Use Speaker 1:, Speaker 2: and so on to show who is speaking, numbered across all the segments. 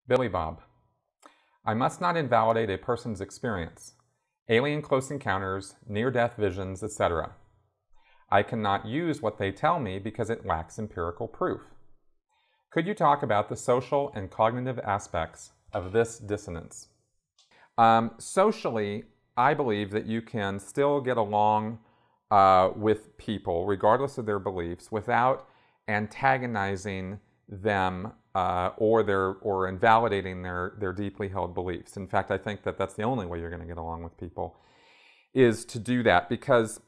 Speaker 1: Billy Bob. I must not invalidate a person's experience. Alien close encounters, near-death visions, etc. I cannot use what they tell me because it lacks empirical proof. Could you talk about the social and cognitive aspects of this dissonance? Socially, I believe that you can still get along with people, regardless of their beliefs, without antagonizing them or invalidating their deeply held beliefs. In fact, I think that that's the only way you're going to get along with people, is to do that, because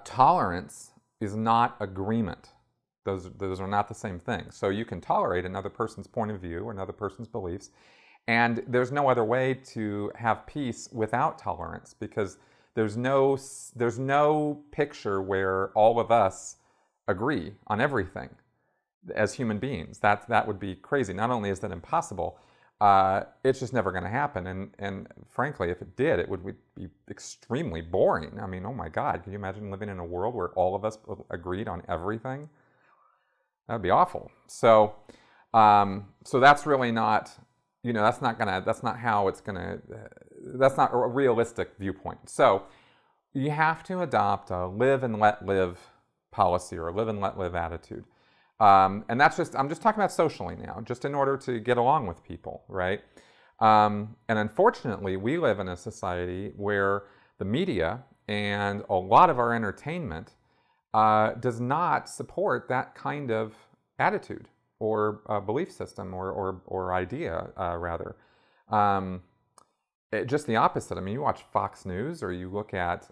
Speaker 1: tolerance is not agreement. Those are not the same thing. So you can tolerate another person's point of view or another person's beliefs, and there's no other way to have peace without tolerance, because there's no picture where all of us agree on everything as human beings. That would be crazy. Not only is that impossible, it's just never going to happen. And frankly, if it did, it would be extremely boring. I mean, oh my God, can you imagine living in a world where all of us agreed on everything? That'd be awful. So that's really not, that's not how it's gonna, that's not a realistic viewpoint. So you have to adopt a live and let live policy, or a live and let live attitude. And I'm just talking about socially now, just in order to get along with people, right? And unfortunately, we live in a society where the media and a lot of our entertainment does not support that kind of attitude or belief system or idea, rather. Just the opposite. I mean, you watch Fox News, or you look at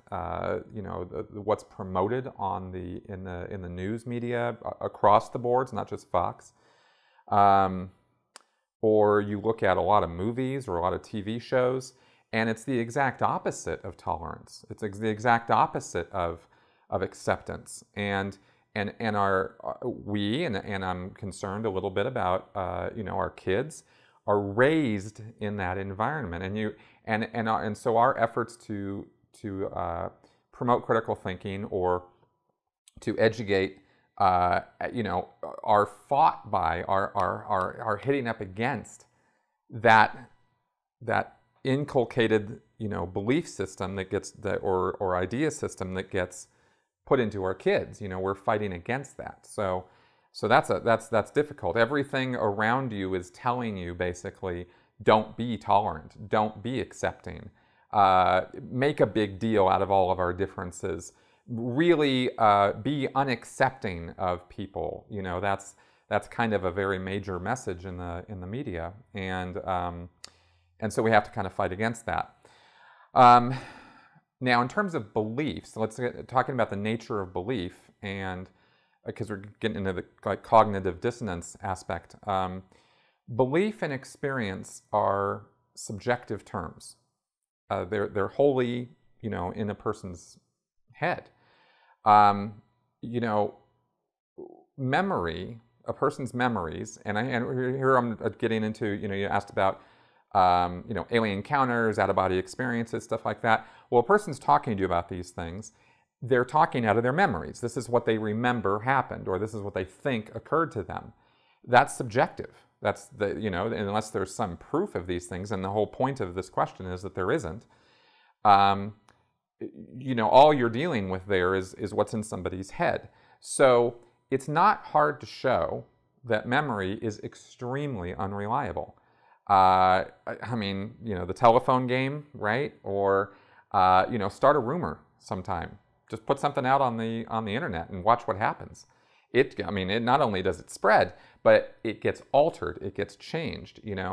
Speaker 1: what's promoted in the news media across the boards, not just Fox, or you look at a lot of movies or a lot of TV shows, and it's the exact opposite of tolerance. It's the exact opposite of acceptance. And I'm concerned a little bit about our kids are raised in that environment, and so our efforts to promote critical thinking or to educate are fought by, are hitting up against that inculcated belief system that gets or idea system that gets put into our kids. We're fighting against that. So that's difficult. Everything around you is telling you, basically, don't be tolerant, don't be accepting, make a big deal out of all of our differences, really be unaccepting of people. That's kind of a very major message in the media, and so we have to kind of fight against that. Now, in terms of beliefs, let's get talking about the nature of belief, and because we're getting into the cognitive dissonance aspect. Belief and experience are subjective terms. They're wholly, in a person's head. Memory, a person's memories, and here I'm getting into, you asked about, alien encounters, out-of-body experiences, stuff like that. Well, a person's talking to you about these things, they're talking out of their memories. This is what they remember happened, or this is what they think occurred to them. That's subjective. That's unless there's some proof of these things, and the whole point of this question is that there isn't. All you're dealing with there is what's in somebody's head. So it's not hard to show that memory is extremely unreliable. I mean, the telephone game, right? Or start a rumor sometime. Just put something out on the internet and watch what happens. It not only does it spread, but it gets altered, it gets changed, until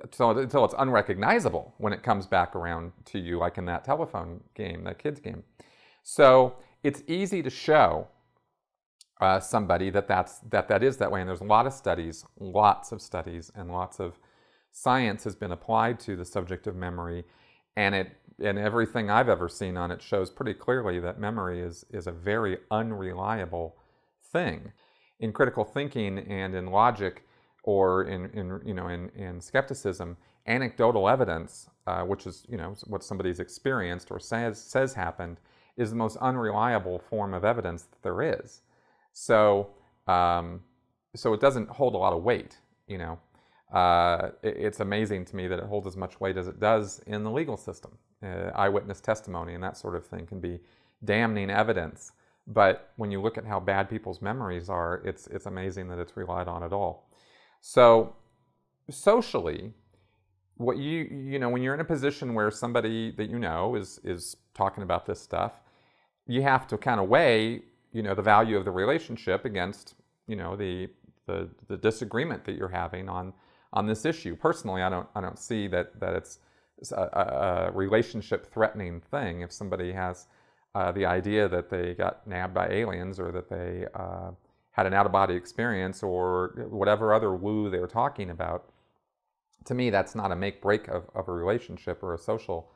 Speaker 1: it's unrecognizable when it comes back around to you, like in that telephone game, that kid's game. So it's easy to show somebody that is that way, and there's lots of studies, and lots of science has been applied to the subject of memory, and everything I've ever seen on it shows pretty clearly that memory is a very unreliable thing. In critical thinking and in logic, or in skepticism, anecdotal evidence, which is what somebody's experienced or says happened, is the most unreliable form of evidence that there is. So so it doesn't hold a lot of weight, you know. It's amazing to me that it holds as much weight as it does in the legal system. Eyewitness testimony and that sort of thing can be damning evidence, but when you look at how bad people's memories are, it's amazing that it's relied on at all. So socially, what you know, when you're in a position where somebody that you know is talking about this stuff, you have to kind of weigh, you know, the value of the relationship against, you know, the disagreement that you're having on this issue. Personally, I don't see that it's a relationship threatening thing if somebody has the idea that they got nabbed by aliens, or that they had an out-of-body experience, or whatever other woo they're talking about. To me, that's not a make-break of a relationship or a social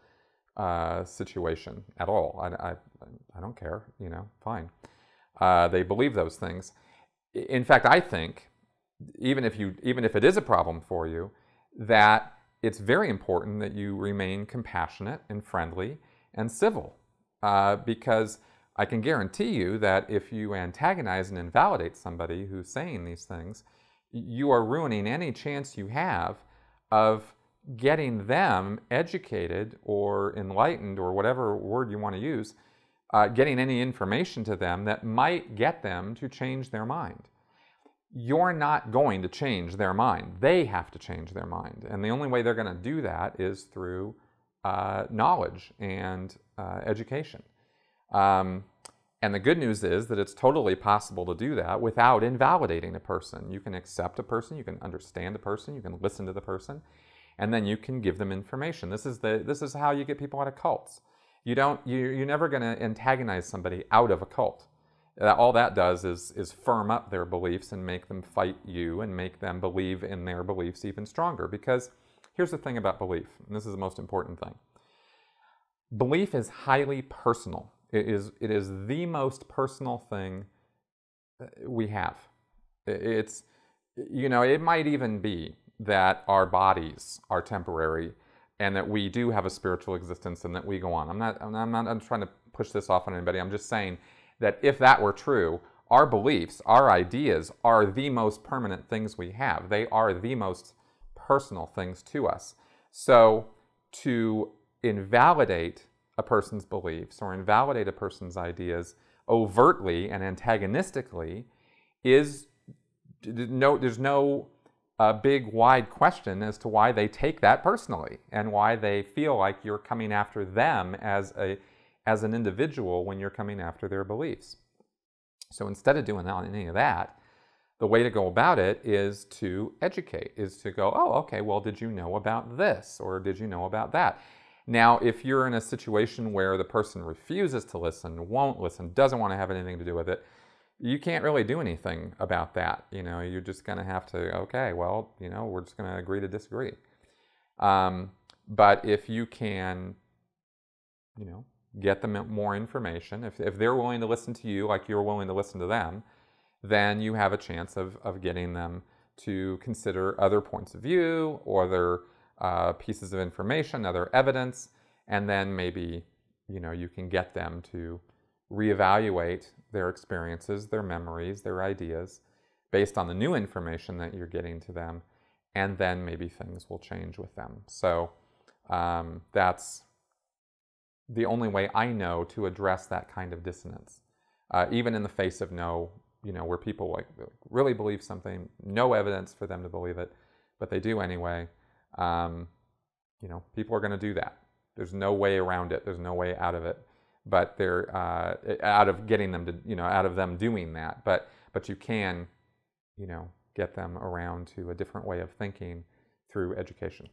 Speaker 1: situation at all. I don't care, you know, fine. They believe those things. In fact, I think, even if it is a problem for you, that it's very important that you remain compassionate and friendly and civil, because I can guarantee you that if you antagonize and invalidate somebody who's saying these things, you are ruining any chance you have of getting them educated or enlightened, or whatever word you want to use, getting any information to them that might get them to change their mind. You're not going to change their mind. They have to change their mind. And the only way they're going to do that is through knowledge and education. And the good news is that it's totally possible to do that without invalidating a person. You can accept a person, you can understand a person, you can listen to the person, and then you can give them information. This is how you get people out of cults. You're never going to antagonize somebody out of a cult. All that does is firm up their beliefs and make them fight you and make them believe in their beliefs even stronger. Because here's the thing about belief, and this is the most important thing. Belief is highly personal. It is the most personal thing we have. It's, you know, it might even be that our bodies are temporary and that we do have a spiritual existence and that we go on. I'm trying to push this off on anybody. I'm just saying that if that were true, our beliefs, our ideas are the most permanent things we have. They are the most personal things to us. So to invalidate a person's beliefs or invalidate a person's ideas overtly and antagonistically there's no big wide question as to why they take that personally and why they feel like you're coming after them as an individual when you're coming after their beliefs. So instead of doing any of that, the way to go about it is to educate, is to go, oh, okay, well, did you know about this? Or did you know about that? Now, if you're in a situation where the person refuses to listen, won't listen, doesn't want to have anything to do with it, you can't really do anything about that. You know, you're just going to have to, okay, well, you know, we're just going to agree to disagree. But if you can, you know, get them more information, if they're willing to listen to you like you're willing to listen to them, then you have a chance of getting them to consider other points of view or other pieces of information, other evidence, and then maybe, you know, you can get them to reevaluate their experiences, their memories, their ideas based on the new information that you're getting to them, and then maybe things will change with them. So that's the only way I know to address that kind of dissonance, even in the face of where people like really believe something, no evidence for them to believe it, but they do anyway. People are going to do that. There's no way around it. There's no way out of it. But they're out of getting them to, out of them doing that. But you can, get them around to a different way of thinking through education.